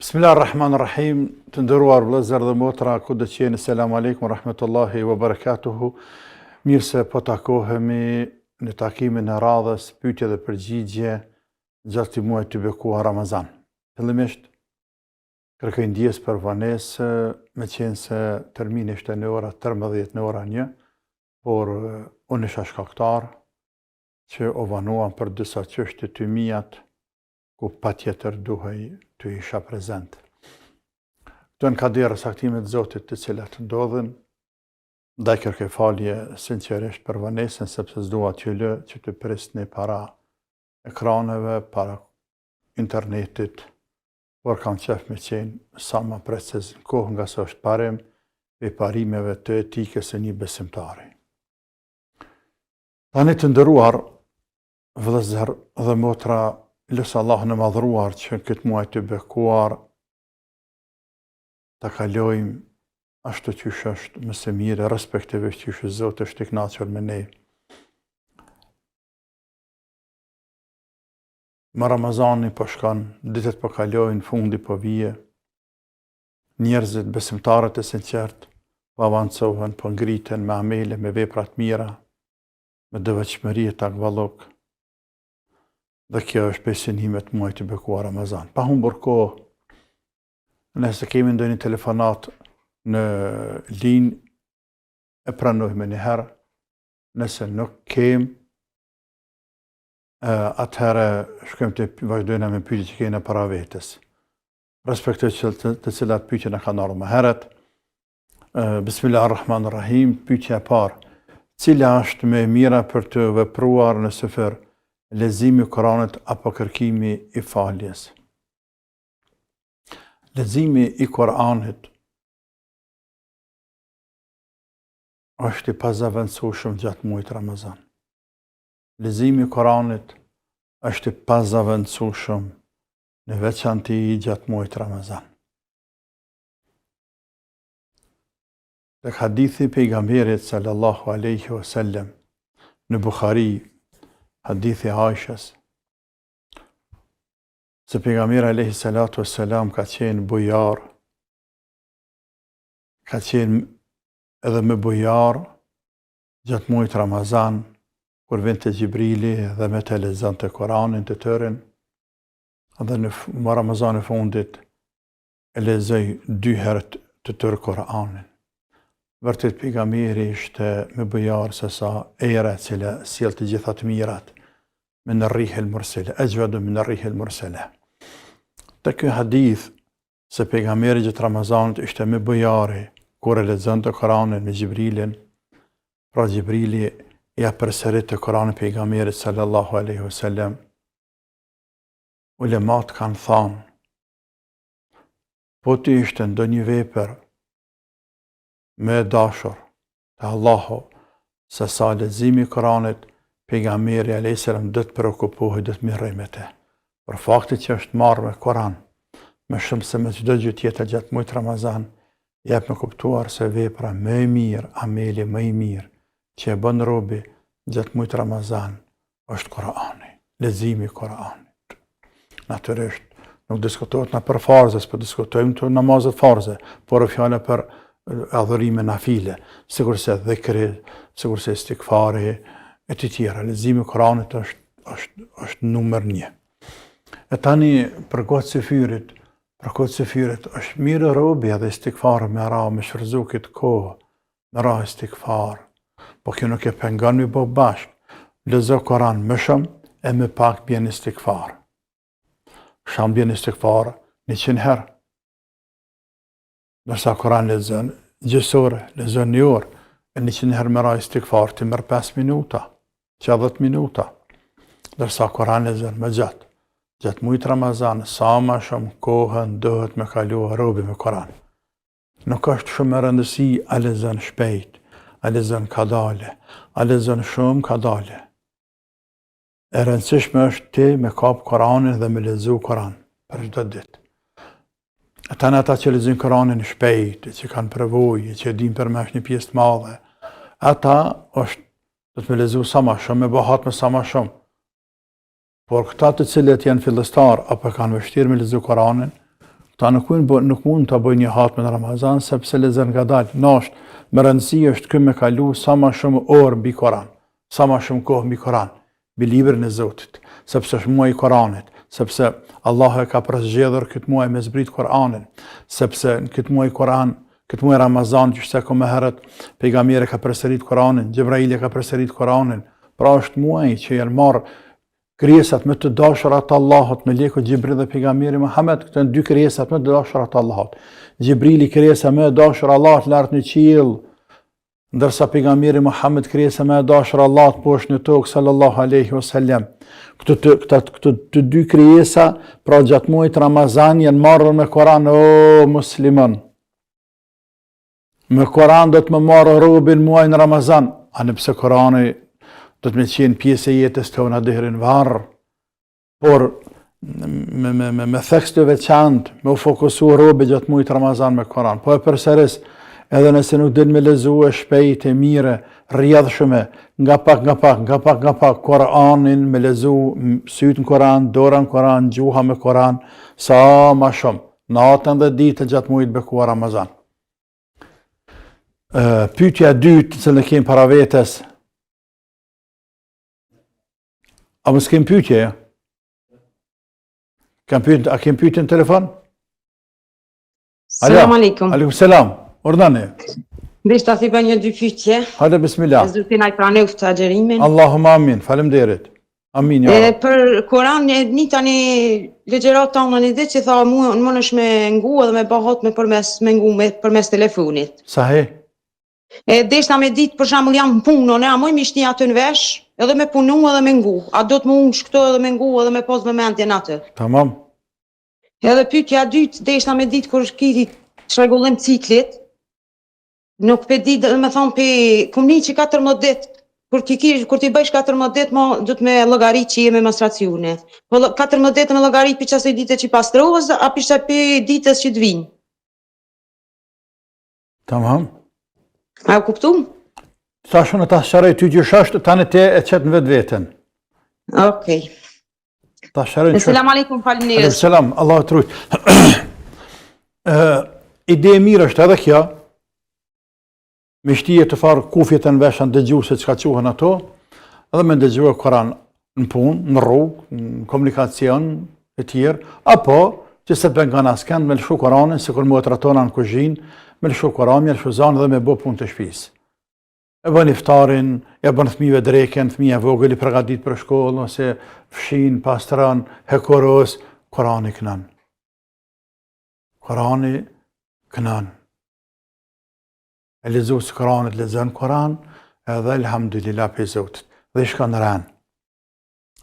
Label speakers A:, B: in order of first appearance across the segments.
A: Bismillahirrahmanirrahim, të nderuar vëllezër dhe motra, ku do të jeni, selam aleikum rahmetullahi wa barakatuhu. Mirë se po takohemi në takimin e radhës pyetje dhe përgjigje gjatë këtij muaji të bekuar Ramazan. Fillimisht kërkoj ndjes për vonesë, me qenë se termini ishte në ora 13 në ora 1, por unë isha shkaktar që u vanuam për disa çështje të mijat ku patjetër duhej të isha prezent. Këto në kadera saktimet të Zotit të cilat ndodhin, ndaj kërkoj falje sinqerisht për vonesën, sepse s'dua t'ju lë që të prisni para ekraneve, para internetit, por kam qef me qenë sa më preciz në kohë, nga se është parim e parimeve të etikës e një besimtari. Tani të nderuar vëllezër dhe motra, lësë Allah në madhruar që këtë muaj të bekuar të kalojmë ashtu qysh është më së mire, respektivisht qysh Zotë është i kënaqur me ne. Më Ramazani po shkon, ditët po kalojnë, fundi po vije, njerëzit, besimtarët e sinqert, po avancohen, po ngriten me amele, me vepra të mira, me devotshmëri të takvallok. Dhe kjo është pesënimet muajit të bekuar Ramazan. Pa humbur kohë, nëse kemi ndonjë telefonat në linjë, e pranojmë njëherë, nëse nuk kemi, atëherë shkojmë të vazhdojmë me pyetje që kemi para vetes. Respektoj të cilat pyetje na kanë ardhur më herët. Bismillahirrahmanirrahim, pyetja e parë. Cila është më e mira për të vepruar në sefer? Leximi i Kuranit apo kërkimi i faljes? Leximi i Kuranit është i pazavendësueshëm gjatë muajit Ramazan. Leximi i Kuranit është i pazavendësueshëm në veçanti gjatë muajit Ramazan. Tek hadithi i pejgamberit sallallahu alaihi wasallam në Buhari, hadithi Aishës, se pejgamberi alayhi salatu wassalam ka qenë bujar, ka qenë edhe me bujar gjatë muajit Ramazan, kur vinte Gjibrili dhe me të lexonte Kuranin të tërin, dhe në Ramazan e fundit e lexoi 2 herë të tërë Kuranin. Vërtet pejgamberi ishte me bujar se sa era e cila sjell të gjitha të mirat, min ar-rih al-mursala, ajwadu min ar-rih al-mursala. Te ky hadith se pejgamberi gjatë Ramazanit ishte me bujare kur e lexonte Kuranin me Gjibrilin, pra Gjibrili ja përsëritte Kuranin pejgamberit sallallahu alaihi wasallam. Ulemat kanë thënë, po ti ishte ndonjë vepër me dashur të Allahu, se sa leximi i Kuranit, pejgamberi alayhis salam do të preokupohej, do të mirrej me te. Për fakti që është marrë me Kuran, më shumë se me çdo gjë tjetër gjatë muajit Ramazan, jep me kuptuar se vepra më e mirë, ameli më i mirë që e bën robi gjatë muajit Ramazan është Kurani, leximi i Kuranit. Natyrisht nuk diskutohet na për farzës, po diskutojmë të namazet farze, por fjala për adhurime nafile, sigurisht dhikri, sigurisht istikfari e të tjera. Leximi i Kuranit është numër 1. E tani për kohët së fyrit është mirë robi edhe istikfar me ra, me shfrytzu këtë kohë, me ra istikfar, po kjo nuk e pengon me bo bashkë. Lexo Kuran më shumë e më pak bjen istikfar. Sham bjen istikfar 100 herë. Nërsa Kuran lexon gjysore, lexon 1 orë, e 100 herë me ra istikfar të merr 5 minuta, 10 minuta. Nërsa Kuran lexon më gjatë. Gjatë muajit Ramazan, sa më shumë kohën dohet me kalu robi me Kuran. Nuk është shumë e rëndësi a lexon shpejt, a lexon kadale, a lexon shumë kadale. E rëndësishme është ti me kap Kuranin dhe me lexu Kuran për çdo ditë. Ata që lexojnë Kuranin shpejt, që kanë përvojë, që din përmesh një pjesë të madhe, ata është do të me lexu sa më shumë, me bëhat me sa më shumë. Por këta të cilët janë fillestar apo kanë vështirë me lexu Kuranin, Ta nuk mund të bëjnë një hatme në Ramazan, sepse lexon ngadalë. Nasht, më rëndësi është kë me kalu sa ma shumë orë mbi Koran, sa ma shumë kohë mbi Koran, mbi librin e Zotit, sepse është muaj i Koranit, sepse Allah e ka përzgjedhur këtë muaj me zbrit Koranin, sepse në këtë muaj Koran, këtë muaj Ramazan, që shte më herët, pejgamberi ka përsërit Koranin, Gjibraili ka përsërit Koranin, pra është muaj që janë marrë krijesat më të dashura të Allahut, meleku Gjibril dhe pejgamberi Muhammed, këto janë dy krijesat më të dashura të Allahut. Gjibrili krijesa më e dashur Allahut lart në qiell, ndërsa pejgamberi Muhammed krijesa më e dashur Allahut poshtë në tokë sallallahu alaihi wasallam. Këto të dy krijesa pra gjatë muajit Ramazan janë marrë me Koran, o musliman. Me Koran do të më marrë robin muajin Ramazan, anë pse Korani do të me qenë pjesë e jetës tona deri në varr, por me theks të veçantë, me u fokusu robi gjatë muajit Ramazan me Koran. Po e përsëris, edhe nëse nuk din me lexue shpejt e mire, rrjedhshme, nga pak, Koranin me lexu, syt në Koran, dora në Koran, gjuha me Koran, sa ma shumë, natën dhe ditën gjatë muajit bekuar Ramazan. Pyetja e dytë që ne kemi para vetes. A mos kem pyetje? A kem pyetje në telefon?
B: Selam aleikum.
A: Aleikum selam. Ordani.
B: Deshta si bën një dy pyetje.
A: Hajde bismillah.
B: Zotin ai pranoj këtë agjerimin.
A: Allahumma amin. Faleminderit. Amin ja.
B: Për Kur'an një tani legjerat tonë në ditë që tha mund është me ngu edhe me bëhot përmes telefonit.
A: Sahih.
B: Deshta me ditë për shembull jam në punë, ne amoj mi shni aty në vesh, edhe me punu edhe me ngu. A do të më unsh këto edhe me ngu edhe me pos vëmendjen aty.
A: Tamam.
B: Edhe pyetja e dytë, deshta me ditë kur shkiti çrregullim ciklit. Nuk pe di, dhe me thonë pe kumni që 14 ditë, kur ti bëjsh 14 ditë, do të me llogarit që je me menstruacione. Po 14 ditë me llogarit për qasaj dite që pastrohës, a pisha pe ditës që të vinë.
A: Tamam.
B: A u kuptum?
A: Sa shumë ta sharoj ty gjyshasht, tani te e qet në vetveten.
B: Okej.
A: Ta sharoj.
B: Selam aleikum, faleminderit.
A: Selam, Allah të rujt. Ide e mirë është edhe kjo, me shtije të farë kufjet e në veshën dëgju se çka quhen ato, edhe me dëgjua Koran në punë, në rrugë, në komunikacion e tjerë, apo që se pengon asken me lëshu Koranin, se kur motrat tona në kuzhinë, me lëshu Koran, me lëshu zanë dhe me bo punë të shtëpisë. E bën iftarin, e bën fëmijëve dreken, fëmija vogël i përgatit për shkollë, ose fshin, pastran, hekoros, Korani kënan. Korani kënan. E lexues Koranit lexon Koran, edhe elhamdulillah pe Zotit. Dhe shkon rën.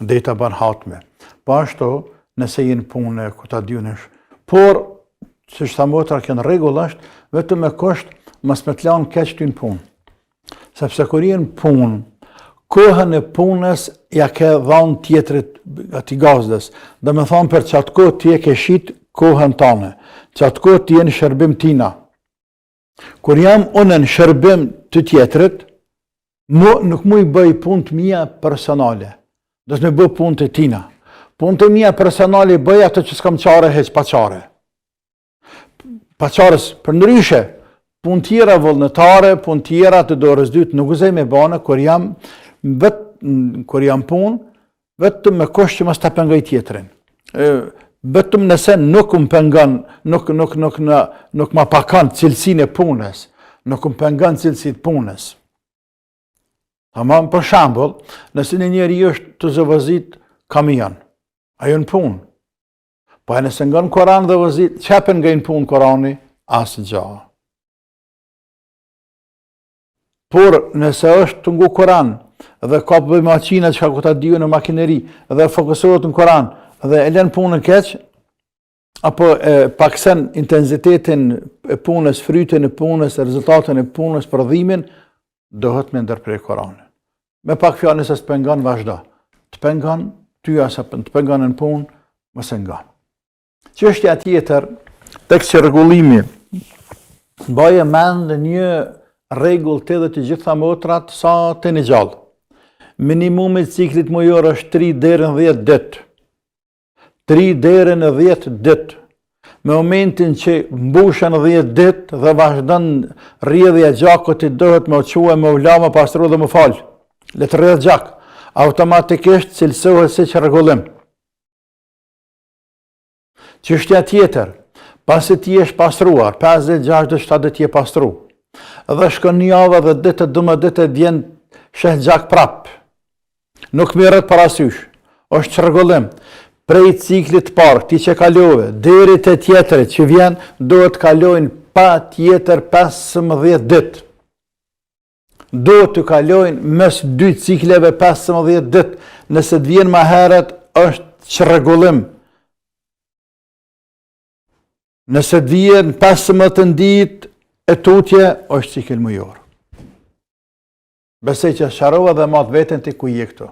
A: Dhe ta bën hatme. Po ashtu, nëse jenë punë ku ta dynesh, por siç tha motra kanë rregullasht, vetëm me kusht mos me të lanë keq ty në punë. Sepse kur jenë punë, kohën e punës ja ke dhanë tjetrit ati gazdës. Dhe me thonë për qatë kohë ti e ke shit kohën tane. Qatë kohë ti e në shërbim tina. Kur jam unë në shërbim të tjetrit, nuk mu i bëj punë të mija personale. Dhe të me bëj punë të tina. Punë të mija personale i bëj ato që s'kam qare heq pa qare. Pa qarës për ndryshe, punë tjera vullnetare, punë tjera të dorës dytë, nuk gëzej me bane, kur jam punë, vetëm me kusht që mos ta pengoj tjetrin. Vetëm nëse nuk më pengon, nuk ma pakan cilësinë e punës, nuk më pengon cilësitë punës. Tamam, për shembull, nëse një njeri është të zëvëzit kamion, ajo në punë. Po e nëse nga në Koran dhe vëzit, qepen nga në punë Korani, asë gjahë. Por nëse është të ngu Koran, dhe ka përbëj maqina që ka ku ta diju në makineri, dhe fokusohet në Koran, dhe e len punën keq, apo paksen intensitetin e punës, frytin e punës, rezultatin e punës, përdhimin, dohet me ndërprej Koranin. Me pak fjallë nëse të pengon, vazhdo. Të pengon, ty asa të pengon në punë, mëse nga. Çështja tjetër, tek që rregullimi, baje mend një rregull të dhe të gjitha motrat sa të një gjallë. Minimumi ciklit mujor është 3 deri në 10 ditë. 3 deri në 10 ditë. Me momentin që mbushen 10 ditë dhe vazhdon rrjedhja e gjakut i dohet me uque, me ula, me pastru dhe me falë. Le të rrjedh gjak. Automatikisht cilësohet si që rregullim. Çështja tjetër, pasi ti jesh pastruar, 50, 60, 70 ti je pastru. Dhe shkon një javë dhe ditë 12 ditë vjen sheh gjak prap. Nuk merret parasysh. Është çrregullim. Prej ciklit parë, ti që kalove, deri te tjetërit që vjen, do të kalojnë pa tjetër 15 ditë. Do të kalojnë mes 2 cikleve 15 ditë. Nëse të vjen më herët, është çrregullim. Nëse të vjen 15 ditë e tutje, është cikël mujor. Besoj që sharova dhe mat veten ti ku je këtu.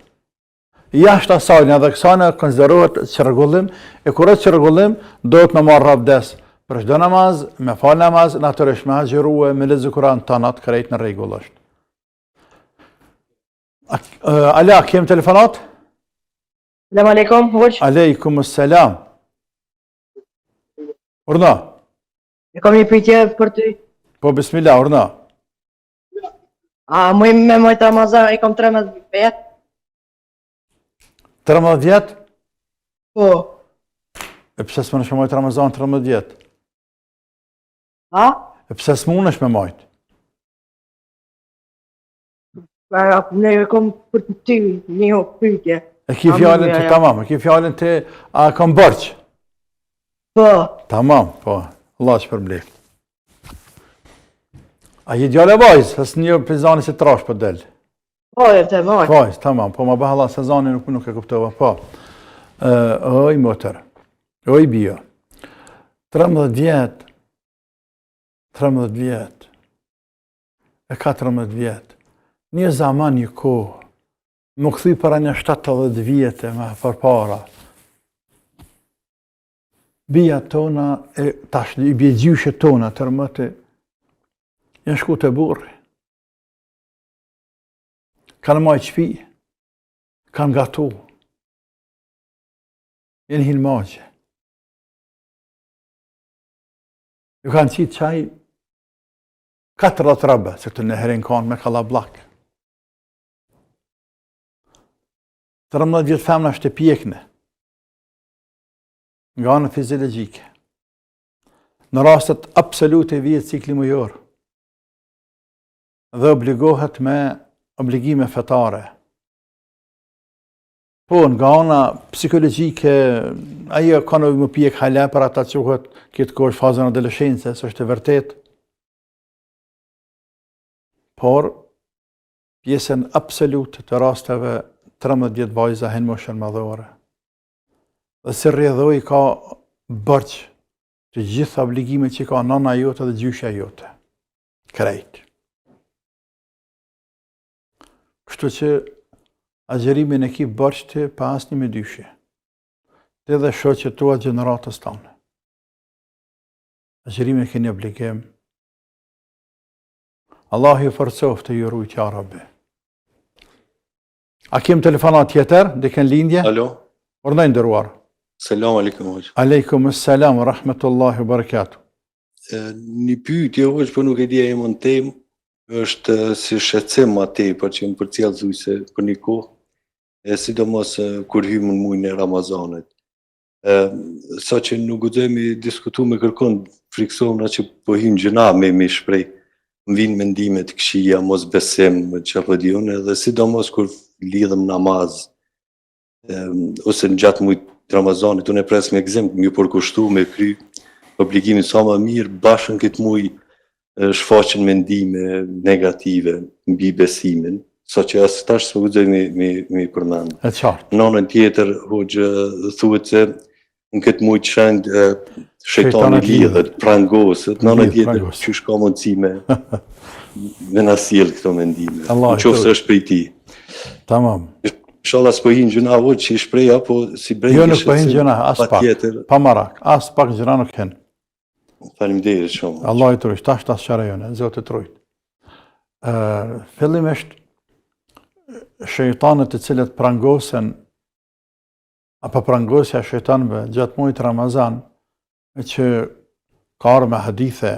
A: Jashtë asaj, edhe kësaj konsiderohet çrregullim, e kur është çrregullim, do të më marr abdes. Për çdo namaz, me fal namaz, natyrisht me agjërue, me lexu Kur'an tanat krejt në rregull është. Ala, kem telefonat?
C: Selam aleikum, hoq.
A: Aleikum selam. Urna.
C: E kam një pyetje për ty.
A: Po bismillah, urna.
C: A më me mojt Ramazan, e kam 13 vjet?
A: 13 vjet?
C: Po.
A: E pse s'munësh me majt Ramazan 13 vjet?
C: A?
A: E pse s'munësh me majt?
C: Ne e kam për ty një pyetje.
A: E ki fjallin të tamam, e ki fjallin të a kam bërq?
C: Po.
A: Tamam, po. Allah që përblej. A je djale vajzë, së një pizani që trash për del.
C: Po, e të mojt.
A: Vajzë, tamam, po ma bëha Allah sezani nuk e kuptova, po. Oj, motër, oj, bio. 13 vjet, 13 vjet, e 14 vjet, një zaman një kohë, më këthy para një 70 vjetë me përpara. Bija tona, tash i bjegjyshe tona, tërmëti, janë shku të burri. Kanë majtë shpi, kanë gatu, jenë hilmaqe. Ju kanë qitë qaj 40 rëbë, se këtë në herin kanë me kalablak. 13 vjetë femna është të pjekne, nga anë fiziologjike. Në rastet absolute vjetë cikli mujor, dhe obligohet me obligime fetare. Po, nga ana psikologjike, ajo ka në më pjek hala për ata quhet këtë kohë fazën e adoleshencës, është e vërtet. Por, pjesën absolute të rasteve 13 vjetë vajza hen moshën madhore. Dhe si rrjedhoj ka bërq të gjitha obligime që ka nana jote dhe gjyshja jote. Krejt. Kështu që agjerimin e ki bërq të pa asnjë me dyshje. Të dhe shoqet tua gjeneratës tonë. Agjerimin e keni obligim. Allah ju forcoft të ju rujt, ja Rabbi. A kem telefonat tjetër, dikën lindje?
D: Alo.
A: Urdhë nderuar.
D: Selam aleikum hoq.
A: Aleikum selam wa rahmatullahi wa barakatuh.
D: Një pyetje hoq, po nuk e di emën temë, është si shqetësim atë për që më përcjellëzuese për një kohë, sidomos kur hym në muajin e Ramazanit. Sa që nuk guxojmë diskutu me kërkon, friksohuna që po hym gjëna me shprej. Më vinë mendimet këqija, mos besim, çfarë di unë, dhe sidomos kur lidhem namaz, ose në gjatë muajit Ramazanit, unë e pres me gzim, më përkushtu me kry obligimin sa më mirë, bashkën këtë muaj shfaqen mendime negative mbi besimin, sa që as tash s'po guxoj me përmend.
A: E qartë.
D: Në anën tjetër, hoxha thuhet se në këtë muaj çend shejtani lidhet, prangoset, në anën tjetër çysh ka mundësi me na sjell këto mendime. Nëse është prej ti.
A: Tamam.
D: Inshallah s'po hin gjëna hoxh që i shpreh apo si brej.
A: Jo, nuk po hin gjëna as pak. Pa marak, as pak gjëna nuk hen.
D: Faleminderit shumë.
A: Allah i trojt, tash tas qarajone, Zoti trojt. Fillimisht shejtanët të cilët prangosen, apo prangosja e shejtanëve gjatë muajit Ramazan, që ka arë me hadithe,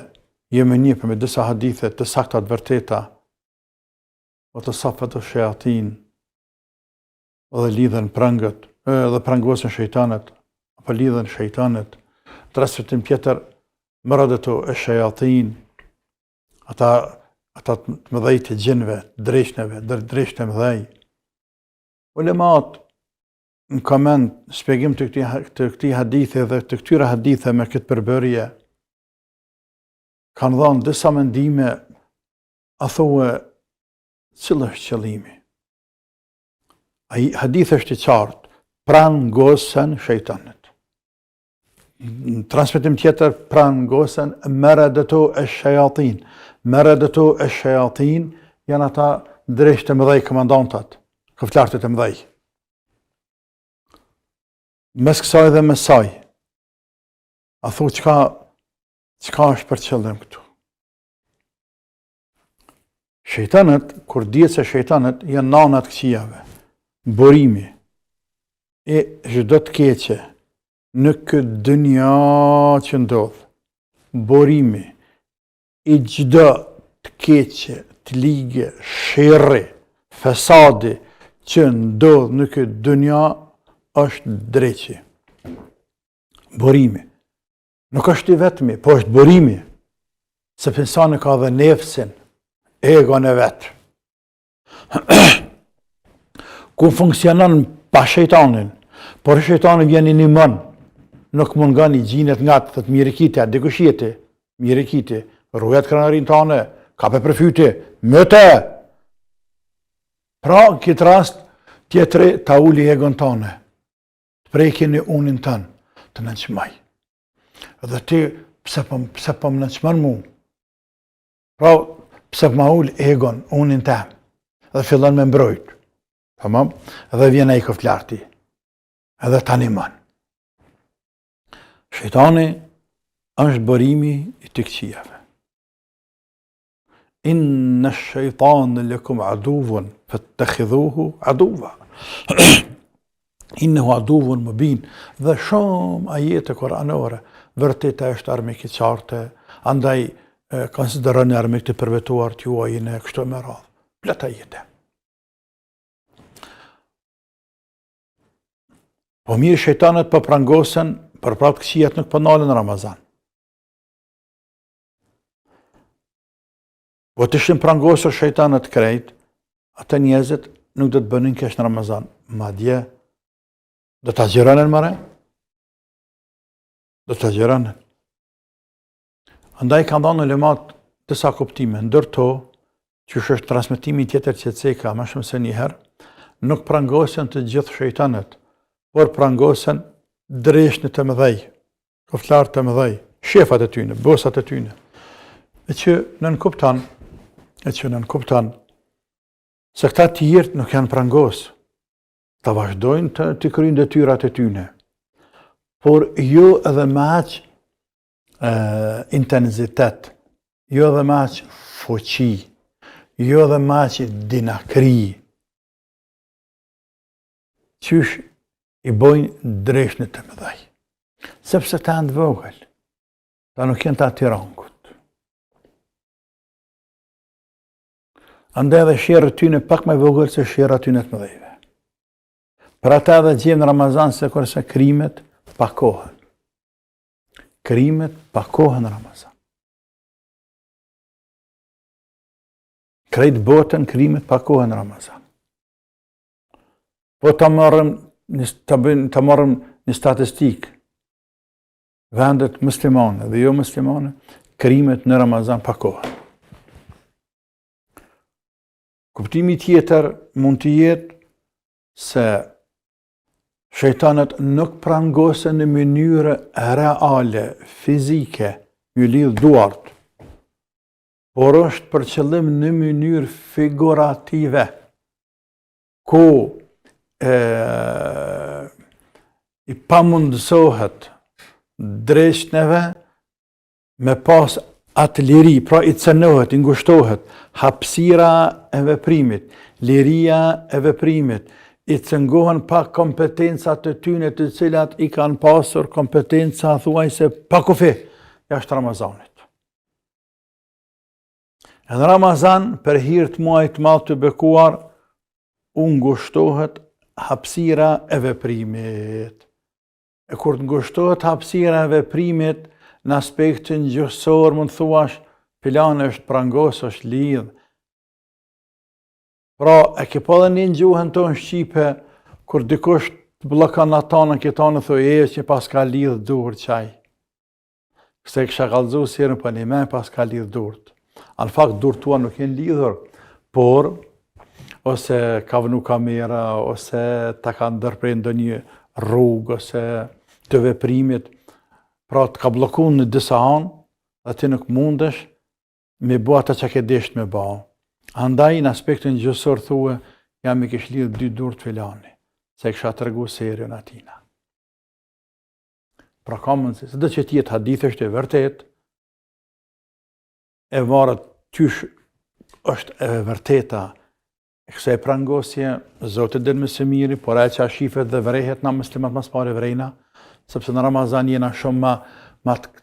A: jemi një për me disa hadithe të sakta të vërteta, o të safet të shajatin, dhe lidhen prangët, dhe prangosin shejtanet, apo lidhen shejtanet, transmetim tjetër, maradetu e shajatin, ata të mëdhej të gjinve, dreshneve, dreshne mëdhej. Ulemat, në koment, shpjegim të këtij hadithe dhe të këtyre hadithe me këtë përbërje, kanë dhënë disa mendime, a thue, cili është qëllimi? Ai hadith është i qartë, prangosen shejtanët. Në transmetim tjetër, prangosen maradetu e shajatin. Maradetu e shajatin janë ata dreshtë të mëdhej komandantat, këflartët e mëdhej. Mes kësaj dhe mes saj, a thu çka është për qëllim këtu? Shejtanët, kur dihet se shejtanët janë nanat këqijave, burimi e çdo të keqe në këtë dynja që ndodh, burimi i çdo të keqe, të ligë, sherri, fesadi që ndodh në këtë dynja është dreqi. Burimi. Nuk është i vetmi, po është burimi. Sepse insani ka dhe nefsin, egon e vetë. Ku funksionon pa shejtanin, por shejtani vjen i nimon, nuk mungon i gjinet nga të thët mirikite, dikushjeti, mirikite, rrujet kranarin tane, ka pe përfyti, mëte. Pra, këtë rast, tjetëri ta uli egon tane, të prejkin e unin tanë, të nënçmaj. Dhe ti, pse po më nënçmën mu? Pra, pse po ma ul egon, unin tem, dhe fillon me mbrojt. Tamam? Dhe vjen ai këftlarti, edhe ta nimon. Shejtani është bërimi i të këqijave. Inna shejtanë lakum aduvun, fattakhidhuhu aduva. Innehu aduvun mubin. Dhe shumë ajete kuranore, vërtet është armik i qartë, andaj konsideroni armik të përvetuar t'juajin e kështu me radhë. Plot ajete. Po mirë shejtanët po prangosen, për prapë këqijat nuk po nalen në Ramazan. Po të ishin prangosur shejtanët krejt, ata njerëzit nuk do të bënin keq në Ramazan. Madje do ta xhiranin mëre? Do ta xhiranin. Andaj kanë dhënë ulemat disa kuptime, ndërto që është transmetimi tjetër që ceka më shumë se një herë, nuk prangosen të gjithë shejtanët, por prangosen dreshnët të mëdhej, koflarët të mëdhej, shefat e tyne, bosat e tyne. E që nën kuptan se këta tjerët nuk janë prangos, ta vazhdojnë të kryjnë detyrat e tyne, por jo edhe me aq intenzitet, jo edhe me aq fuqi, jo edhe me aq dinakri, qysh i bojnë dreshnët të mëdhej. Sepse ta në vogël, ta nuk jenë ta tirankut. Andaj edhe shjerë tyne pak me vogël se shjerë tyne të mëdhejve. Për ata edhe gjemë në Ramazan se kërse krimet pakohen. Krimet pakohen në Ramazan. Krejt botën krimet pakohen në Ramazan. Po të marrëm një statistikë, vendet muslimane dhe jo muslimane, krimet në Ramazan pakohen. Kuptimi tjetër mund të jetë se shejtanët nuk prangosen në mënyrë reale, fizike, ju lidh duart, por është për qëllim në mënyrë figurative, ku i pamundësohet dreshneve me pas atë liri, pra i cënohet, i ngushtohet hapësira e veprimit, liria e veprimit, i cëngohen pa kompetencat të tyne të cilat i kanë pasur kompetenca thuajse pa kufi jashtë Ramazanit. Në Ramazan, për hir të muajit të madh të bekuar, u ngushtohet hapësira e veprimit. E kur të ngushtohet hapësira e veprimit në aspektin gjysor, mund thuash, filani është prangos, është lidh. Pra, e ke pa dhe një gjuhën tonë shqipe, kur dikush të bllokon atanën këtanë thoi që pas ka lidh dur qaj. Kse kësha kallëzu sirën për një me pas ka lidh durt. Në fakt, dur tua nuk jenë lidhur, por ose ka vënu kamera, ose ta ka ndërprej ndonjë rrugë, ose të veprimit, pra të ka bloku në disa anë, dhe ti nuk mundesh me bo ata që ke desht me ba. Andaj, në aspektin gjësor thue, jam i kish lidhë 2 dur të filani, se kësha të regu serion atina. Pra ka mundësi, se dhe që tjetë hadith është e vërtet, e marët qysh është e vërteta e kësaj prangosje, Zotit dhe më së miri, por e që a shifet dhe vrehet na muslimat mas pare vrejna, sepse në Ramazan jena shumë ma të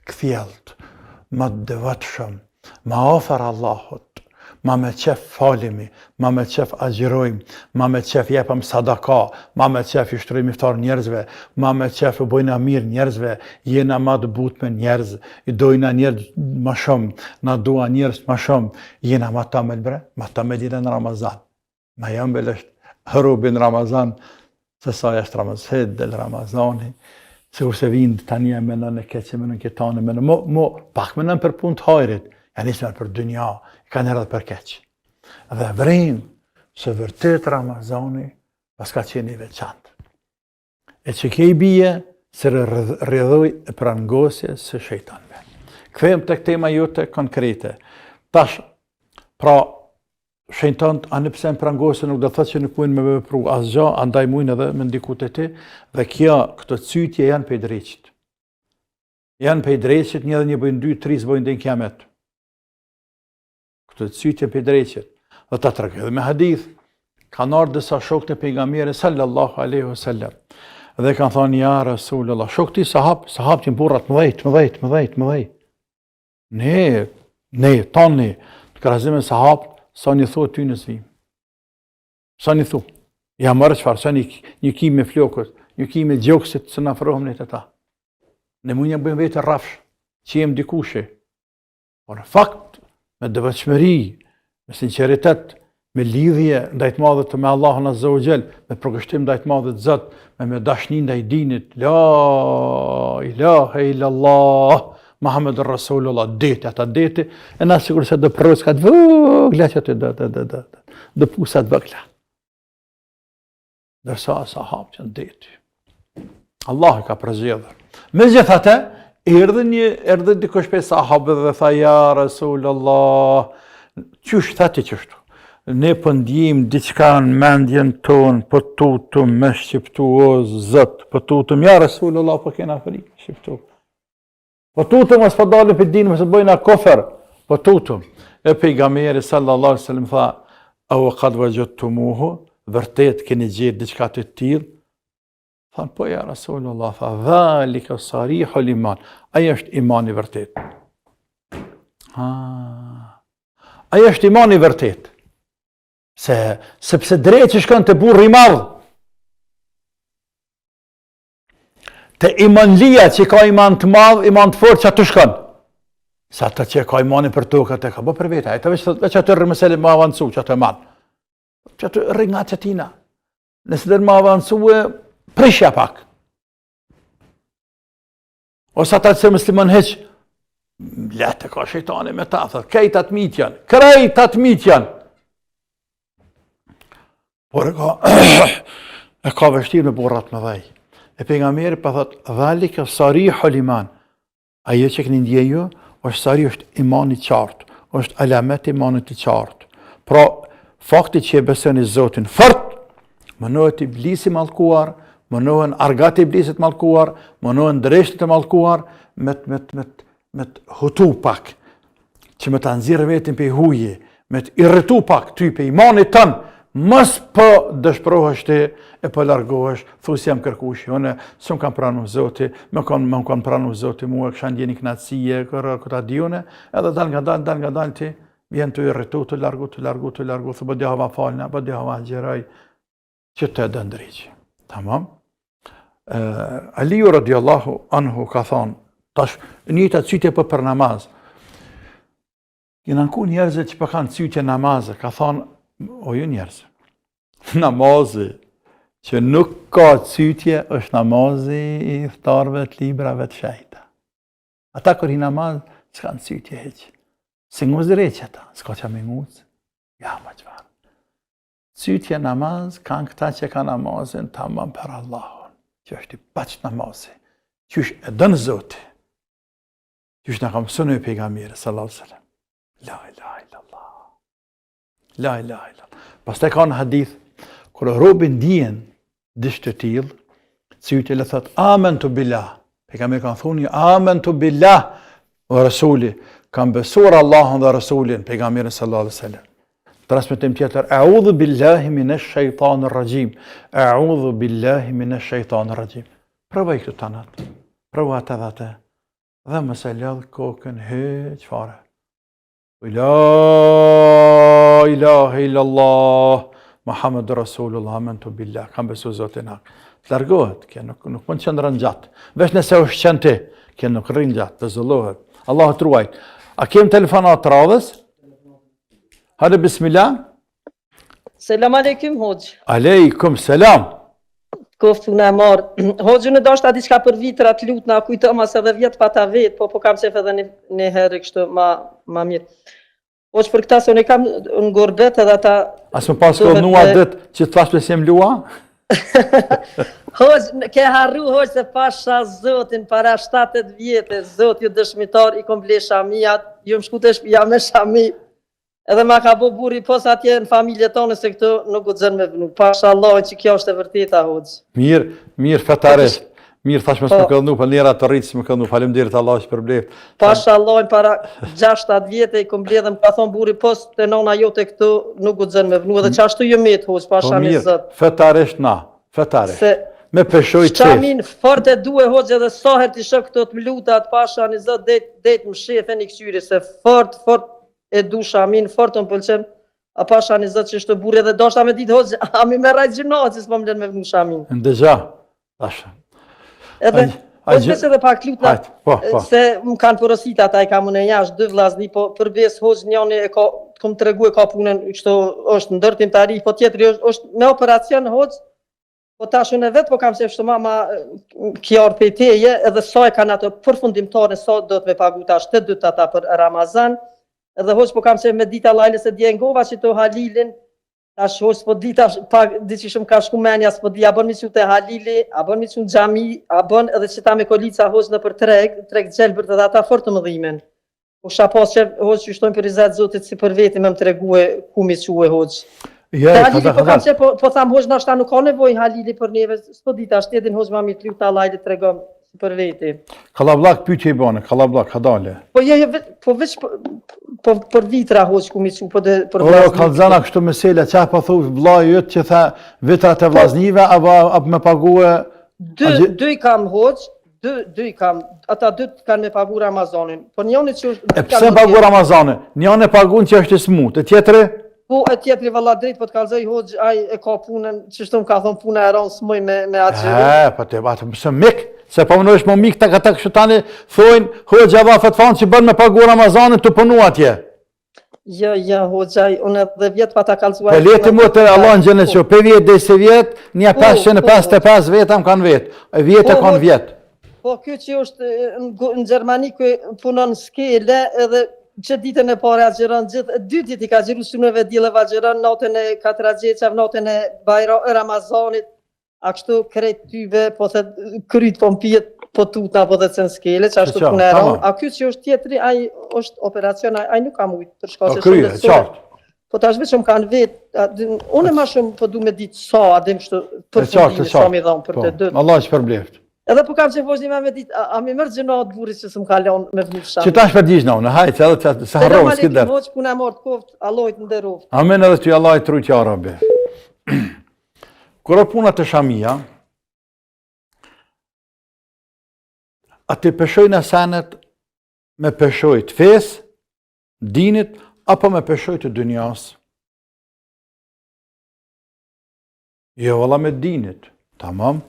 A: këthjelt, ma të devatshëm, ma ofër Allahut, ma me qef falimi, ma me qef agjirojmë, ma me qef jepëm sadaka, ma me qef i shtrojmë iftar njerëzve, ma me qef i bojna mirë njerëzve, jena ma të but me njerëz, i dojna njerëz ma shumë, na dua njerëz ma shumë, jena ma ta me lbre, ma ta me lidhe në Ramazan. Ma jam është hërubin Ramazan, se sa jashtë Ramazan, del Ramazani, se kurse vinë tani e menën e keqe, menën ketane, menën, pak menën për punë të hajrit, janë ismen për dynja, ka njerë dhe për keq. Dhe vrejnë se vërtet Ramazani pas ka qenë i veçantë. E që ke i bije se rrëdhoj e prangosje së shejtanve. Kthejmë të tema jote konkrete. Tash, pra, shejtant, anë pse në prangosje nuk do të thëtë që nuk mujnë me vepru asgja, andaj mujnë edhe me ndikut e ti, dhe kja, këto cytje janë pe i dreqit. Janë pe i dreqit, një dhe një bëjnë 2, 3 bëjnë dhe në kiamet. Këtë të cytje për dreqet, dhe ta të rëgjë. Dhe me hadith, kanë ardhë dësa shok të pejgamberi sallallahu aleyhu sallam. Dhe kanë thonë, ja Rasulullah, shok ti sahab të në burrat, më dhejt. Ne, tani, të kërëzime sahab, sa një thua ty në zvim. Sa një thua. Ja mërë qëfar, sa një kim me flokët, një kim me gjokësit, së në afrohëm në të ta. Ne mund një bëjmë vetë rafsh, që jem dikushe. Por në fakt, me dëvëqëmëri, me sinceritet, me lidhje ndajt madhët me Allahun Azza wa Jall, me përgështim ndajt madhët Zot, me dashni ndaj dinit, la ilaha illallah, Muhammedur Rasulullah, deti, ata deti, e na sigur se do prës ka të vogla që do pusat vogla. Dërsa sahab që në deti. Allah ka përzjedhër. Me gjithate, erdhe dikush pe sahabë dhe tha, ja Rasulullah, qysh thati qështu? Ne pëndjim diçka në mendjen tonë, pëtutëm me shqiptu o zët, pëtutëm, ja Rasulullah, për kena frikë, shqiptu. Pëtutëm, as për dalë për dinë, mësë bëjna kofer, pëtutëm. E pejgamberi sallallahu sallam tha, a u kad vëgjët të muhu, vërtet keni gjithë diçka të tillë. Thanë, po ja Rasulullah, tha, dhalika sarihu liman. Aja është imani vërtet. Aja është imani vërtet. Sepse drejt që shkën të burri madhë, të imanlia që ka iman të madhë, iman të fort që atë shkën. Sa të që ka imani për tokët e ka, bo për vete, e të veç atë rëmëselit më avancu që atë iman. Që atë rënga që tina. Nëse dhe më avancu prishja pak. Ose ata që muslimon heq, letë ka shejtani me ta, thët, krejt atë mit janë. Por e ka vështirë me burrat me dhej. E pejgamberi pa thët, dhalika sarihu liman. Ajo që këni ndjeju, është sari është imani qartë, është alamet imanit i qartë. Pra, fakti që e besën i Zotin fort, mënohet iblisi mallkuar, mënohen argat e iblisit mallkuar, mënohen dreshtit e mallkuar, me të hutu pak, që me të nëzirë vetin për huje, me të irritu pak ty për imanit tënë, mos po dëshpërohesh ti e po largohesh, thuaj jam kërkush, unë s'm kam pranuar Zoti, më kanë pranuar Zoti mua, kisha ndjeni kënaqësie, këta diune, edhe dal nga dal ti vjen të irritu, të largu, thë bëdi hava falna, bëdi hava gjeraj, që të dëndriqi. Tamam? Aliju radiallahu anhu ka thonë, tash njëta cytje për namaz. Kina nku njerëzit që për kanë cytje namazë, ka thonë, o ju njerëzë, namazë që nuk ka cytje është namazi i iftarve të librave të shajta. Ata kër i namazë, s'kanë cytje heqë. Se nguzë reqë ata, s'ka që me nguzë, ja ma qëvarë. Cytje namaz, kanë këta që ka namazin tamam për Allahun, që është i paqë namazi, që është e dënë Zoti, që është në kam sënë i pejgamberi, sallallahu sallam. La ilaha illallah. La ilaha illallah. Pas të ka në hadith, kërë robin dijen dishtë të tilë, cytje le thëtë, amen të billah. Pejgamberi kanë thuni, amen të billah, o Rasuli, kam besuar Allahun dhe Rasulin, pejgamberin sallallahu alaihi wasallam. Transmetim tjetër, a'udhu billahi minash shaitanir rajim. A'udhu billahi minash shaitanir rajim. Provoj këtë tanat. Provoj atë dhe atë. Dhe më se lëdh kokën heq fare. La ilaha illallah Muhammed Rasulullah amantu billah. Kam besu Zotin hak. Largohet, kjo nuk mund të qëndron gjatë. Veç nëse është qenë ti, kjo nuk rrin gjatë, të zëllohet. Allah të ruajt. A kem telefonat të radhës? Hadi bismillah.
E: Selam aleikum hoxh.
A: Aleikum selam.
E: Koftu na marr. Hoxh në dashta diçka për vitra të lut na kujto mas edhe vjet pa ta vet, po kam qef edhe një herë kështu ma mirë. Hoxh për këtë se unë kam në gorbet edhe ata.
A: As më pas nua dit që të thash se jam lua?
E: Hoxh, ke harru hoxh se pasha Zotin para 7-8 vjetë, Zot ju dëshmitar i kom ble shamijat, ju më shku të shpija me shami, edhe ma ka bo buri pos atje në familje tonë se këto nuk u dzën me vënu. Pasha Allah që kjo është e vërteta hoxh.
A: Mirë fetarisht. Mirë thash më s'më këllnu, për njëra të rritë s'më këllnu, falemderit Allah që përbleft.
E: Pasha Allah para 6-7 vjetë i kom ble dhe më ka thonë buri pos të nona jote këto nuk u dzën me vënu, edhe që ashtu ju metë hoxh, pasha një zët.
A: Fetarisht na, fetarisht. Me peshoj qef.
E: Shamin fort e duhe hoxh edhe saher t'i shok këto të mlutat pasha një zët det më shefe një kësyri se fort e du shamin, fort të më pëlqem a pasha një zët që shtë burë edhe do shta me ditë hoxh a mi me rajtë gjinat që s'po më len me vënu shamin.
A: Ndëgja, tasha.
E: Edhe hoxh ves edhe pak lutna se më kanë porosit ata i kam në jash 2 vllazni, po përbes hoxh njani e ka kom të regu e ka punën kështu është ndërtim të arif, po tjetëri është me operacion hoxh. Po tash unë vetë po kam se shtu mama kjarë për teje edhe sa e kanë ato përfundimtare sa do të me pagu tash 8 dytë ata për Ramazan edhe hoqë po kam se me dita lajle se dje ngova që të halilin tash hoqë po dita di që shumë ka shku menja s'po di a bën mi që të halili a bën mi që në gjami a bën edhe që ta me kolica hoqë në për treg gjelbërt edhe ata fort të më dhimen po sha pas që hoqë që shtojnë për i zetë zotit si për veti me më tregue ku mi që e hoqë. Halili po kam që po thamë hoqë nashta nuk ka nevoj halili për neve, s'po dita shtetin hoqë ma mi të luta lajde të regom për veti.
A: Kalablak pyqe i bane, kalablak, hadale.
E: Po veç për vitra hoqë ku mi që për
A: vlasnive. O, kalzana kështu mesele, që pa thu vlaj jëtë që tha vitrat e vlasnive, apo me paguë...
E: Dy i kam hoqë, dy i kam, ata 2 kanë me pagu Ramazanin. Po njone që...
A: E pëse pagu Ramazanin? Njone pagun që është i smut, e tjetëri?
E: Po e tjetëri valla drejt, po të kalzoj hoqë, aj e ka punën, që shtu më ka thonë puna e ronë s'moj me atë gjëri.
A: Po të batë mësë mik, se po më nëshë më mik të këta kështu tani, thojnë, hoqë ava fëtfanë që bërë me pagu Ramazanin të punu atje.
E: Ja, hoqë, unë edhe vjetë pa ta kalzuaj.
A: Po leti mu të Allah në gjenë që, pe vjetë dhe se vjetë, një 555 vetëm kanë vetë, vjetë e kanë vetë.
E: Po kjo që është në Gjermani, kjo punon skele edhe që ditën e pare agjeron gjithë, 2 ditë i ka gjeru sunëve djeleva agjeron, natën e 4 gjeqav, natën e Ramazanit, a kështu krejt tyve, po the kryt po mpijet, po tutna, po dhe cen skele, që ashtu punë e ronë. A kjo që është tjetëri, aj është operacion, aj nuk kam ujtë, për shka që shumë dhe sore. Po tash veç më kanë vetë, unë e ma shumë po du me ditë sa, adem kështu përfundimi, sa mi dhonë për të dëtë.
A: Allah që përbleft.
E: Edhe po kam që vozhni me ditë, a mi mërë gjënat burit që së më kalon me vënu shamë.
A: Që ta është përgjishna unë, hajtë edhe që se harrovë s'ki dërë.
E: Selam aleikum, hoqë puna mortë koftë, Allahit në derovë.
A: Amen edhe ty, Allah i trujtë ja Rabbi. Kur e puna të shamia, ati peshojnë e senet me peshoj të fes, dinit, apo me peshoj të dynjas. Jo, valla me dinit. Tamam.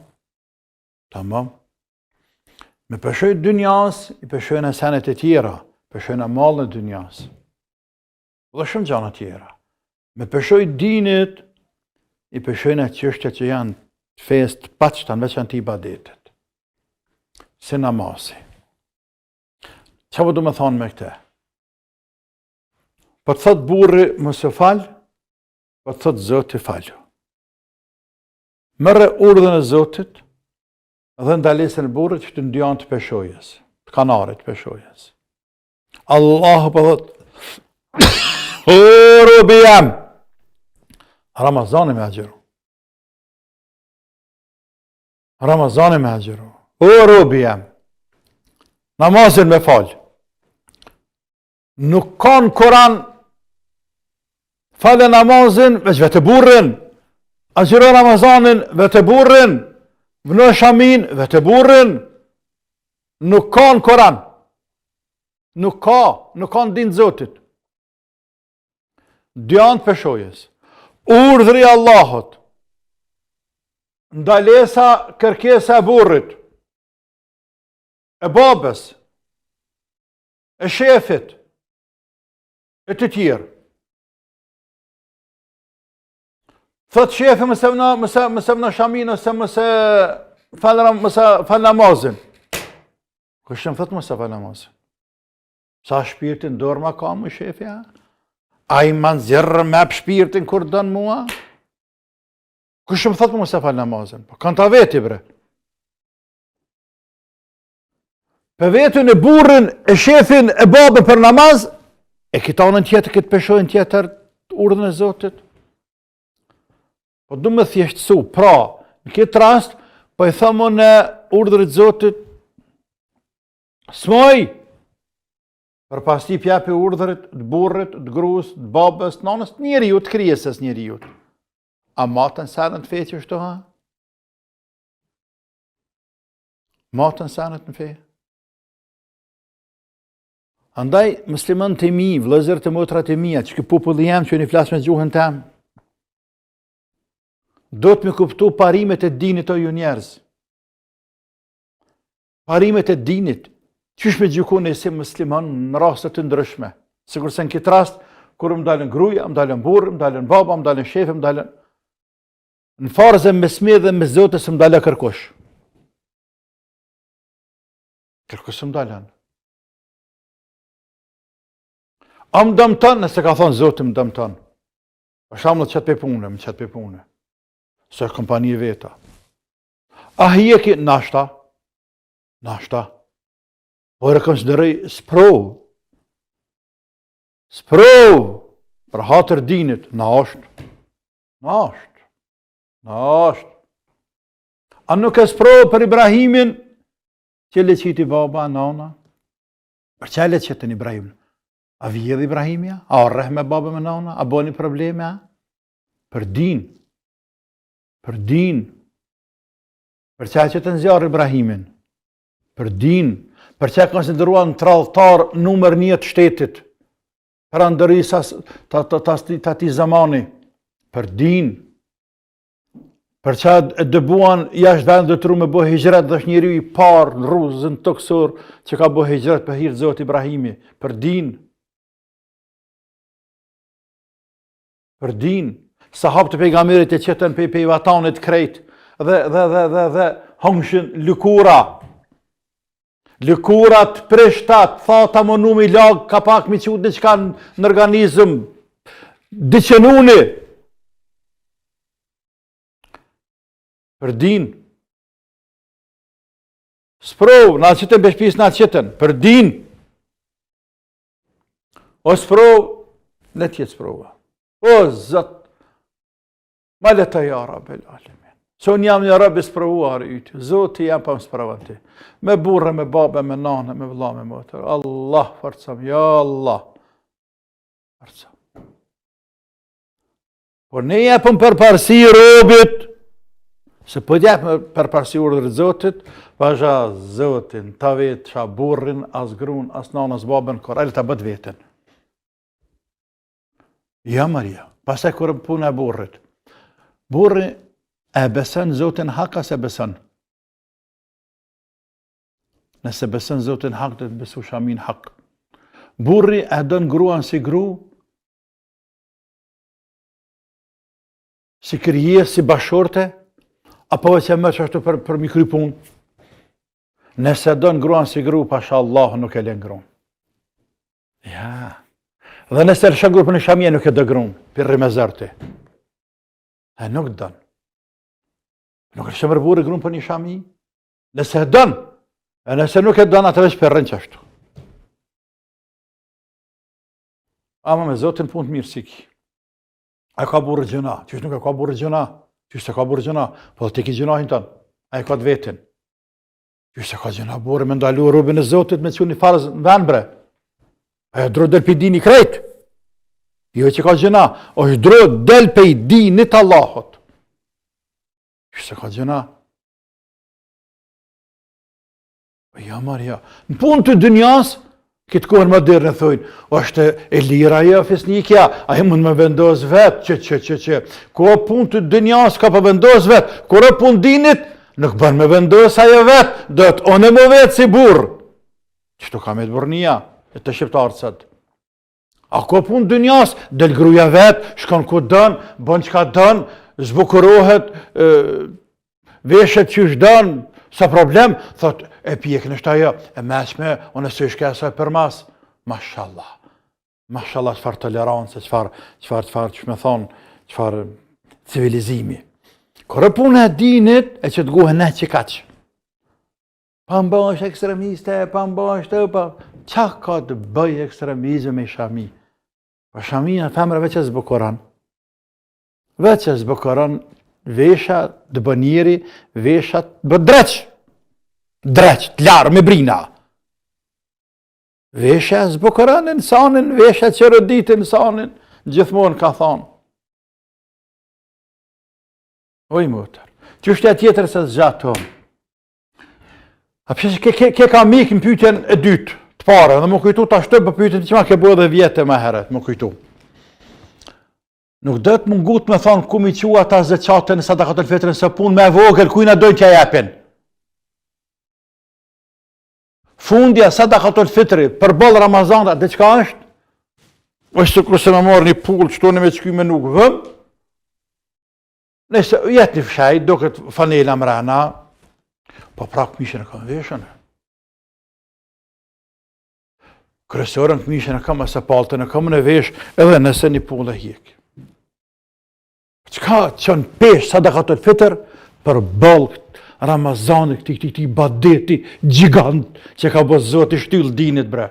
A: Me peshoj të dynjas, i peshojnë e senet e tjera, peshojnë e malën e dynjas. Dhe shumë gjana tjera. Me peshoj dinit, i peshojnë e qështja që janë të fes të paqta në veçan të ibadetit. Si namasi. Qa po du me thonë me këte? Po të thot burri mëse falë, po të thot Zoti falë. Merre urdhën e Zotit dhe ndalesën e burrit që të ndjan të peshojës, të kanarit të peshojës. Allahu po thot, o robi jam, Ramazani me agjeru. Ramazani me agjeru. O robi jam, namazin me falë. Nuk kanë Koran falë namazin veç vetë burrin, agjero Ramazanin vetë burrin, vënë shamin vetë burrin. Nuk kanë Koran. Nuk kanë dinë Zotit. Djanë peshojës. Urdhri Allahut. Ndalesa kërkesa e burrit. E babës. E shefit. E të tjerë. Thot shefi mëse vëna shamin ose mëse fal namazin. Kështë në thot mëse fal namazin. Sa shpirtin dorma ka më shefi, a? A i man zjerë me për shpirtin kur dënë mua? Kështë më thot mëse fal namazin? Po kanë ta veti, bre. Për vetën e burrin, e shefin, e babën për namaz, e kita në tjetër, këtë peshojnë tjetër urdhën e Zotit. Po du me thjeshtësu, pra, në këtë rast, po i thëmë në urdhërit Zotit, smoj, për pas ti pjapi urdhërit, të burrit, të grus, të babës, të nanës, njeri ju, të krijesës njeri ju. A matën sanët në fejë që shto ha? Matën sanët në fejë? Andaj, muslimën të mi, vlëzër të motrat e mija, që kë populli jam që një flasë me gjuhën tem, do të me kuptu parimet e dinit o ju njerëz. Parimet e dinit, qysh me gjuku në si muslimën në rastet të ndryshme. Sigur se në këtë rast, kur më dalën gruja, më dalën burë, më dalën baba, më dalën shefe, më dalën në farëzë me smi dhe me zotës më dalën kërkush. Kërkush më dalën. A më dëmë tënë, nëse ka thonë zotë më dëmë tënë. Për shamë në qëtë pepune, më qëtë pepune. Se kompani veta. A hjeki, nashta. Po e rekonsideroj sprov. Për hatër dinit, na është. A nuk e sprov për Ibrahimin, që le qiti baba, nana? Për që le qitën Ibrahimin? A vjedh Ibrahimja? A orreh me baba me nana? A boni probleme, a? Për din. Për që që të nëzjarë Ibrahimin? Për din. Për që konsideruan tradhtar numër 1 të shtetit? Për andërisa të ati zamani? Për din. Për që dëbuan jashtë vend dhe të ru me bo hijret dhe është njëri i parë në rruzën të kësor që ka bo hijret për hirë Zotë Ibrahimi. Për din. Sahab të pejgamberit e qëtën pe vatanit krejt dhe hongshën lëkura. Lëkurat prishtat, thata më numi lag, ka pak mi qut në qka në organizëm, dëqenuni. Për din. Sprov, në qëtën beshpis në qëtën, për din. O sprov, në tjetë sprova. O zët, ma leta ja Rabbel Alemin. Son jam një Rabbi sprovuar ytë, Zoti jam pa më sprovati. Me burre, me babe, me nane, me vla, me motër. Allah, farcam, ja Allah. Farcam. Por ne jepëm përparësi robit, se po jepëm përparësi urdhrit Zotit, pasha Zotin, ta vetë qa burrin, as grun, as nanë, as babën, korel ta bët vetën. Ja, Maria, pasaj kur puna e burrit. Burri e beson Zotin hak as e beson? Nëse beson Zotin hak, dhe të besu shamin hak. Burri e don gruan si gru, si kërje, si bashorte, apo që më që ashtu për mi kry pun. Nëse don gruan si gru, pasha Allah nuk e len gruan. Ja. Dhe nëse lësha gru për në shamje, nuk e dë gruan, për rrimezërti. E nuk don. Nuk e shëmër burri gruan për një shamje. Nëse e don, e nëse nuk e don, atë veç për rrën qashtu. Ama me Zotin punë të mirë si ki. A ka burë gjëna, qysh nuk e ka burë gjëna, qysh se ka burë gjëna, po të ki gjënahin tënë, a e ka të vetin. Qysh se ka gjëna burë me ndalu rubin e Zotit me që një farës në venë bre. A e dro del për dini krejt. Jo që ka gjëna, o është dro del për dinit Allahot. Qysh se ka gjëna. Ja, Maria, në punë të dynjas, këtë kohën moderne thojnë, është e lira jo fisnikja, a e mund me vendos vetë, që. Ko punë të dynjas ka pa vendos vetë, kore punë dinit, nuk bën me vendos ajo vetë, do të one më vetë si burë. Qëto ka me të burnia, e të shqiptarët sëtë. A ko punë dynjas, del gruja vetë, shkon ku dënë, bën qka dënë, zbukurohet, veshet që është dënë, sa problem, thot, e pjekën është ajo, e meqme, unë e së ishke asaj për mas. Mashallah. Mashallah, qëfar tolerancë, qëfar që me thonë, qëfar civilizimi. Kërë punë e dinit, e që të guhe ne që kaqë. Pa më bësh ekstremiste, pa më bësh të, pa... Qa ka të bëj ekstremizme me shami? Pa shami në femre veç e zbukuran. Veç e zbukuran vesha të bënjeri, vesha të bëdreq. Dreq, të larë, me brina. Vesha zbukuran në sanin, vesha që rëditin në sanin, gjithmonë ka thonë. Oj, motër, që është e tjetër se zgjatë tonë. A përshë ke ka mikë në pyetjen e dytë, të pare, dhe më kujtu të ashtë për pyetjen që ma ke bërë dhe vjetë me heret, më kujtu. Nuk dhe të mungut me thonë ku mi qua ta zëqatën e sadakatul fitrin se punë me vogël, kujna dojnë që jepin. Fundja sadakatul fitri për bëllë Ramazanat, dhe qka është? është kërse me marrë një pullë që tonë me qky me nuk vëm, nëse jetë një fshajt, do këtë fanela mrena, po prak mishën e kam veshën. Kërësorën këmishën e kam, ase paltën e kam në vesh, edhe nëse një pullë e hjek. Qka qënë pesh sadakatul fitr për bëllë Ramazani, këti badeti gjigant që ka bëzë Zotë i shtyllë dinit bre.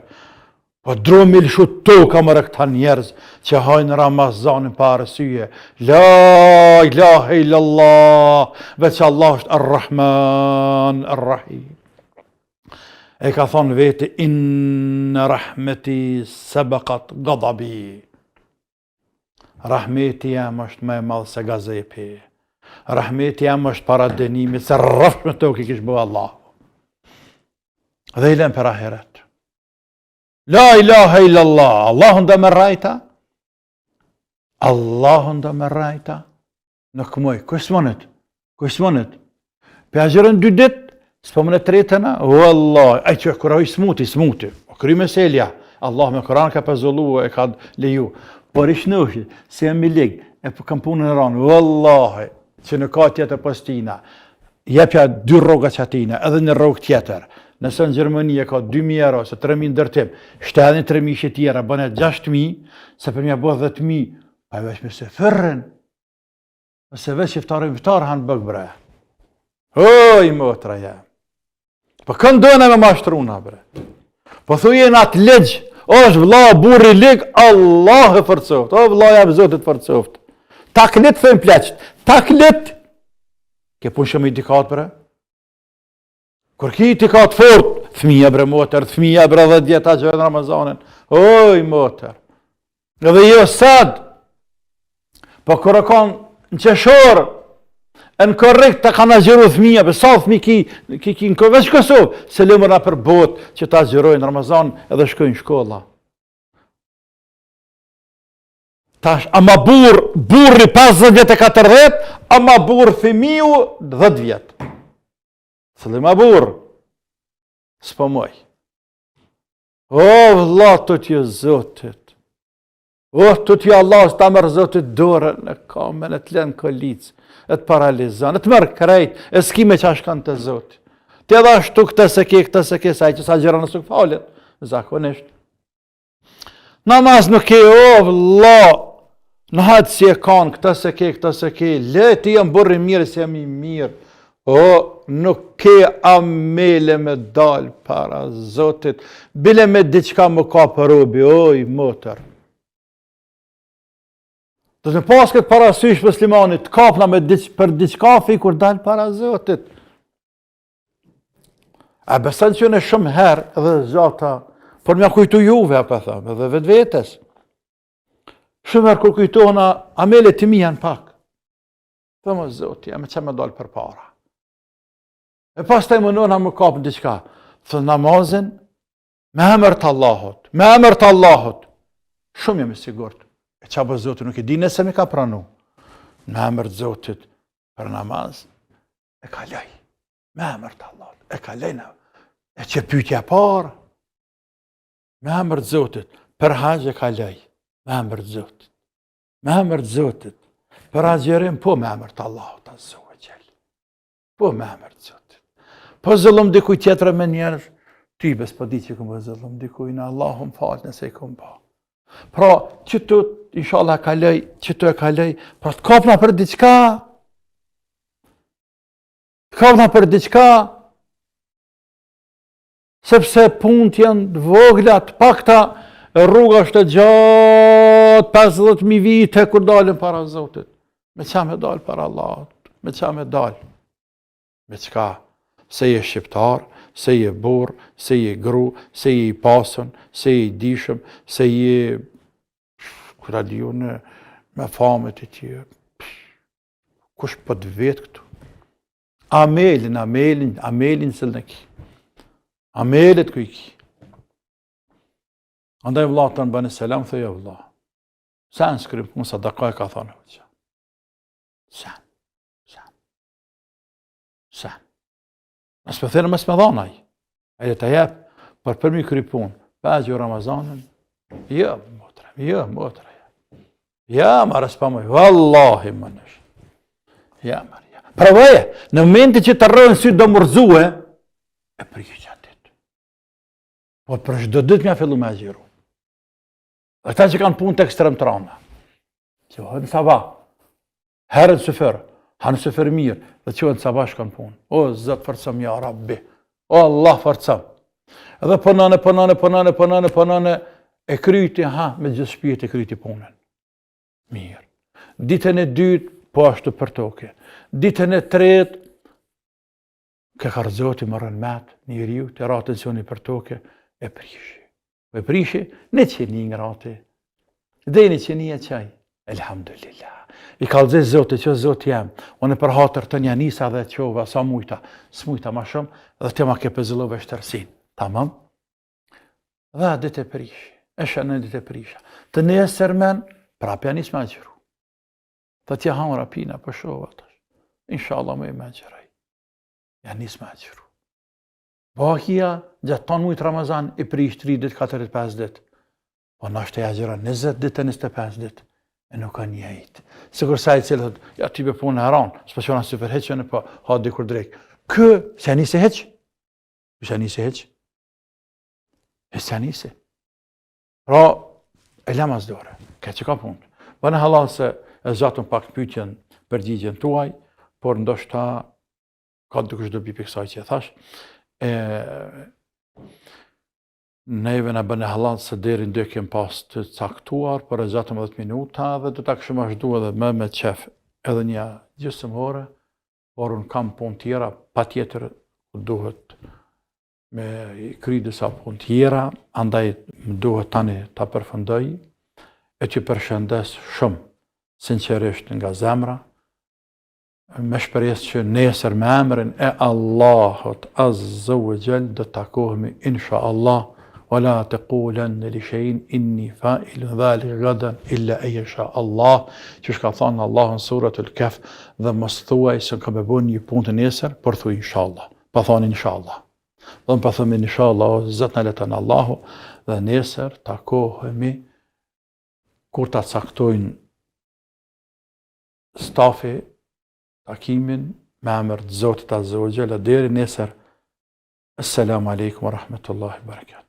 A: Po dromi lëshu toka më këta njerëz që hajnë Ramazanin për arsyje. La ilahe illallah, veç Allah është Ar-Rahman, Ar-Rahim. E ka thonë veti, inna rahmeti sabaqat ghadabi. Rahmeti jam është me madhë se gazepi. Rahmeti jam është para dënimit, se rrëfsh me tokë i kishë bëhë Allah. Dhe i len për ahiret. La ilaha illallah, Allahun dhe me rajta. Allahun dhe me rajta. Nuk mëj, kështë mënët? Kështë mënët? Për agjërën 2 dit, s'po mënë 3-tëna, Allah, aj që kura i smuti, o kry me selja, Allah me Koran ka pëzullu e ka leju. Por ishë nëshë, se e mi ligë, e për kam punën e ranë, Wallahi, që në ka tjetër postina, jepja 2 rroga që atina, edhe një rrogë tjetër. Nëse në Gjermani e ka 2.000 euro, se 3.000 ndërtim, shtedhin 3.000 që tjera, bëne 6.000, se për mja bëhë 10.000, pa veç me se fërën, se veç iftar hanë bëgë bre. Oj, motra ja. Po këndone me mashtruna bre. Po thujen atë legjë, është vla burri lig, Allah e fërcoft, o vla jam Zotit fërcoft. Taklit thëmë pleqët, taklit, ke pun shumë i dikat bre. Kur ki i dikat fort, thmija bre motër, thmija bre 10 djeta që në Ramazanin, oj motër. Edhe jo sad, Po kërë kanë në qeshorë, në korrekt të kanë agjeru thmija, për sa thmi ki në veç Kosovë, se lëmërna për botë që ta agjerojnë Ramazan edhe shkojnë shkolla. Tash, ama burri 50 vjetë e 40, ama burë fëmiu 10 vjetë. Thëllë ma burë, s'po moj. O, vëlla të t'ju Zotit. O, të t'ju Allah, s'ta mërë Zotit dorën në kamën, e t'len kolicë, e t'paralizan, e t'mërë krejt, e s'ki me qash kanë të Zotit. Të edhe ashtu këtë se ke, saj që sa gjera në suk falit, zakonisht. Namaz nuk ke, o, vëlla, në hatë si e kanë, këtë se ke, le ti jam burri mirë, si jam i mirë. O, nuk ke amele me dalë para Zotit, bile me diqka më ka për robi, oj, motër. Do të pas këtë parasysh muslimanit, kapna për diqka fi kur dalë para Zotit. A besan që në shumë herë edhe zata, por mja kujtu juve, për thamë, edhe vetë vetës. Shumë herë kur kujtohna, amele të mi janë pak. Thëmë, Zotit, ja me që me dalë për para. E pas të i mënona më kapë në diqka. Thë namazin, me emër të Allahot, me emër të Allahot. Shumë jam i sigurt. E qa për Zotit nuk i di nëse mi ka pranu. Me emër të Zotit për namaz, e kalaj. Me emër të Allahot, e kalaj në. E që pytja parë. Me emër të Zotit, për haqë e kalaj. Me emër të Zotit. Me emër të Zotit. Për agjerim, po me emër të Allahot, azo e gjellë. Po me emër të Zotit. Po zëllëm dikuj tjetër me njerëz, ty bes po di që këmë zëllëm dikuj në Allahum falë nëse i këmë pa. Pra, që tu, inshallah kalej, që tu e kalej, pra të kapna për diqka. Të kapna për diqka. Sepse punët janë voglat, pakta, rruga është gjatë, 50.000 vite kur dalën para Zotit. Me qa me dalë para Allahut, me qa me dalë. Me qka? Se je shqiptar, se je burr, se je gru, se je i pasën, se je i dishëm, se je kura diu në me famet e tjë. Kush po të vetë këtu? Amelin sëllë në ki. Amelit ku i ki. Andaj vëllah të në bënë selam, thëja vëllah. Sen s'krim, më sadaka e ka thonë. Sen. Nësë për thërë mësë me dhanaj, e dhe të jepë, për mi kry punë, për gjë Ramazanën, jo, motra, ja, marë s'pa mëj, vallahi më nëshë, ja, marë, ja. Pravoje, në momenti që të rrënë sy do mërzue, e prikë që atit. Po për shdo dytë mja fillu me agjeru. Dhe ta që kanë punë të ekstrem të rana, që hënë sabah, herën sëfërë, hanë sëfër mirë, dhe që në sabah shkanë punë. O, Zëtë fërcëm, ja Rabbi. O, Allah fërcëm. Edhe pënane, e kryti, me gjithë shpijet e kryti punën. Mirë. Ditën e dytë, po ashtu për toke. Ditën e tretë, ke karzoti më rënë matë, një riu, të ra atensioni për toke, e prishi. E prishi, ne që një nga rati. Dhe një që një e qaj. Elhamdulillah. I kalëzë Zotit që Zotë jam, unë për hatër të një nisa dhe qova, sa mujta, s'mujta ma shumë, dhe të ma ke pëzëllove shtërsin. Tamam? Dhe dit e prish, e shënë dit e prisha. Të një sërmen, prapja njës me gjëru. Dhe tja hamra pina për shova tash. Inshallah me gjëraj. Ja njës me gjëru. Bahia, gjatë tonë mujtë Ramazan, i prish 3 dit, 4 dit, 5 dit. Po nashtë e gjëra 20 dit e 25 dit. E nuk ka njejtë. Sigur sa i cilë, ja ty be punë në heranë, s'po qona së përheqën e po ha dikur drejkë. Kë, se njëse heqë? Se njëse heqë? E se njëse. Pra, e lema zdore, ke që ka punë. Bënë halal se e zatën pak të pytjen përgjigjen tuaj, por ndoshta ka dikush dobi për kësaj që e thash. Neve në bëne halal se deri ndë kem pas të caktuar për e 10 minuta dhe të ta këshëm ashtu edhe me qef edhe një gjysëm ore, por unë kam punë tjera, pa tjetër duhet me kry disa punë tjera, andaj më duhet tani ta përfëndoj e që përshëndes shumë sinqerisht nga zemra, me shpresë që nesër me emrin e Allahut Azza wa Jall do të takohemi insha Allah. ولا تقولن لشيء إني فاعل ذلك غدا إلا أن يشاء الله. Që ka thënë Allahu në suratul Kaf, dhe mos thuaj se kam bënë një punë të nesër, por thuaj inshallah. Pa thonë inshallah. Dhe pa thënë inshallah, zot na leton Allahu dhe nesër takohemi kur ta caktojnë stafi takimin me emër të Zotit Azza wa Jalla. Deri nesër. Assalamu alaikum wa rahmatullahi wa barakatuh.